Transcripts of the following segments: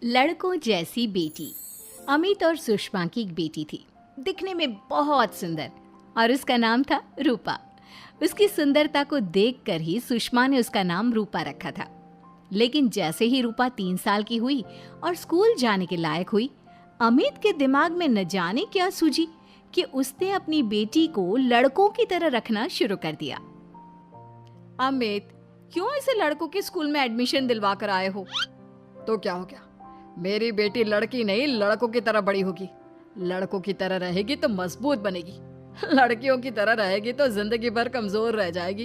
लड़कों जैसी बेटी। अमित और सुषमा की एक बेटी थी, दिखने में बहुत सुंदर, और उसका नाम था रूपा। उसकी सुंदरता को देखकर ही सुषमा ने उसका नाम रूपा रखा था। लेकिन जैसे ही रूपा 3 साल की हुई और स्कूल जाने के लायक हुई, अमित के दिमाग में न जाने क्या सूझी कि उसने अपनी बेटी को लड़कों की तरह रखना शुरू कर दिया। अमित, क्यों इसे लड़कों के स्कूल में एडमिशन दिलवा कर आए हो? तो क्या हो गया? मेरी बेटी लड़की नहीं लड़कों की तरह बड़ी होगी। लड़कों की तरह रहेगी तो मजबूत बनेगी, लड़कियों की तरह रहेगी तो जिंदगी भर कमजोर रह जाएगी।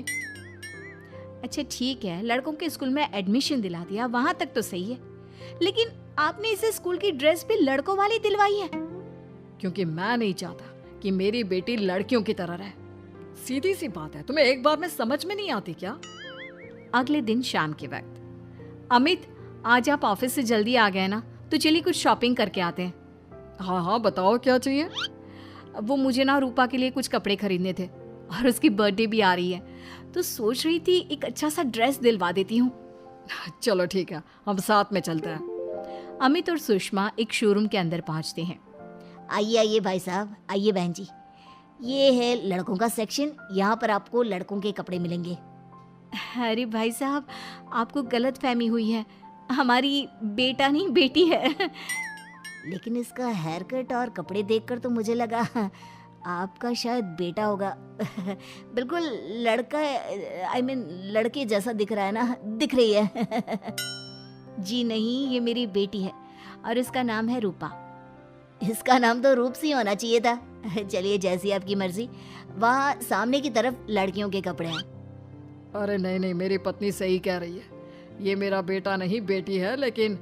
अच्छा ठीक है, लड़कों के स्कूल में एडमिशन दिला दिया, वहां तक तो सही है। लेकिन आपने इसे स्कूल की ड्रेस भी लड़कों वाली दिलवाई है। क्योंकि मैं नहीं चाहता कि मेरी बेटी लड़कियों की तरह रहे। सीधी सी बात है, तुम्हें एक बार में समझ में नहीं आती क्या? अगले दिन शाम के वक्त, अमित, आज आप ऑफिस से जल्दी आ गए ना, तो चलिए कुछ शॉपिंग करके आते हैं। हाँ हाँ, बताओ क्या चाहिए? वो मुझे ना रूपा के लिए कुछ कपड़े खरीदने थे, और उसकी बर्थडे भी आ रही है, तो सोच रही थी एक अच्छा सा ड्रेस दिलवा देती हूँ। चलो ठीक है, हम साथ में चलते हैं। अमित और सुषमा एक शोरूम के अंदर पहुंचते हैं। आइए आइए भाई साहब, आइए बहन जी। ये है लड़कों का सेक्शन, यहाँ पर आपको लड़कों के कपड़े मिलेंगे। अरे भाई साहब, आपको गलत फहमी हुई है, हमारी बेटा नहीं बेटी है। लेकिन इसका हेयर कट और कपड़े देखकर तो मुझे लगा आपका शायद बेटा होगा। बिल्कुल लड़का, लड़के जैसा दिख रहा है ना, दिख रही है। जी नहीं, ये मेरी बेटी है और इसका नाम है रूपा। इसका नाम तो रूप सी होना चाहिए था। चलिए जैसी आपकी मर्जी। वहाँ सामने की तरफ लड़कियों के कपड़े हैं। अरे नहीं नहीं, मेरी पत्नी सही कह रही है, ये मेरा बेटा नहीं बेटी है, लेकिन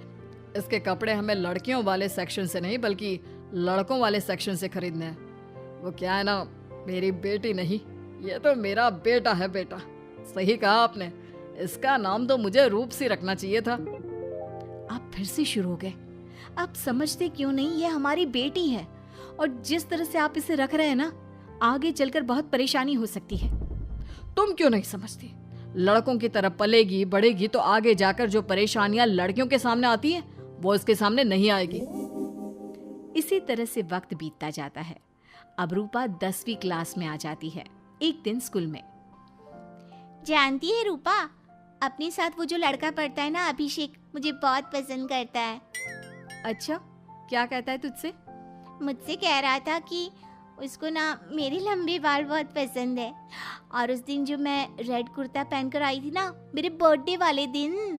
इसके कपड़े हमें लड़कियों वाले सेक्शन से नहीं बल्कि लड़कों वाले सेक्शन से खरीदने हैं। वो क्या है ना, मेरी बेटी नहीं, ये तो मेरा बेटा है। बेटा, सही कहा आपने, इसका नाम तो मुझे रूप सी रखना चाहिए था। आप फिर से शुरू हो गए। आप समझते क्यों नहीं, ये हमारी बेटी है, और जिस तरह से आप इसे रख रहे हैं ना, आगे चलकर बहुत परेशानी हो सकती है। तुम क्यों नहीं समझती? लड़कों की तरह पलेगी बढ़ेगी तो आगे जाकर जो परेशानियां लड़कियों के सामने आती हैं, वो इसके सामने नहीं आएगी। इसी तरह से वक्त बीतता जाता है। अब रूपा 10वीं क्लास में आ जाती है। एक दिन स्कूल में, जानती है रूपा, अपने साथ वो जो लड़का पढ़ता है ना, अभिषेक, मुझे बहुत पसंद करता है। अच्छा, क्या कहता है तुझसे? मुझसे कह रहा था कि उसको ना मेरे लंबे बाल बहुत पसंद है, और उस दिन जो मैं रेड कुर्ता पहनकर आई थी ना, मेरे बर्थडे वाले दिन,